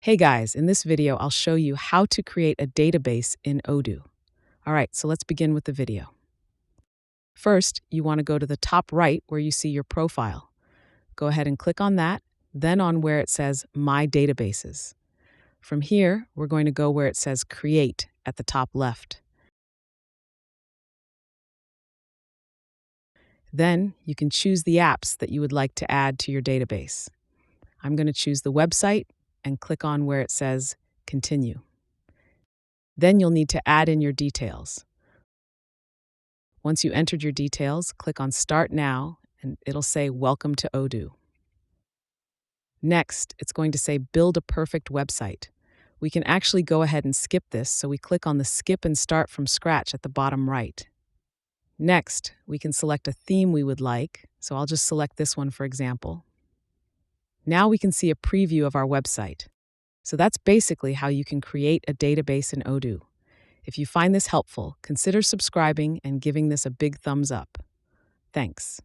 Hey guys, in this video, I'll show you how to create a database in Odoo. All right, so let's begin with the video. First, you want to go to the top right where you see your profile. Go ahead and click on that, then on where it says My Databases. From here, we're going to go where it says Create at the top left. Then you can choose the apps that you would like to add to your database. I'm going to choose the website and click on where it says Continue. Then you'll need to add in your details. Once you entered your details, click on Start Now, and it'll say Welcome to Odoo. Next, it's going to say Build a Perfect Website. We can actually go ahead and skip this, so we click on the Skip and Start from Scratch at the bottom right. Next, we can select a theme we would like, so I'll just select this one for example. Now we can see a preview of our website. So that's basically how you can create a database in Odoo. If you find this helpful, consider subscribing and giving this a big thumbs up. Thanks.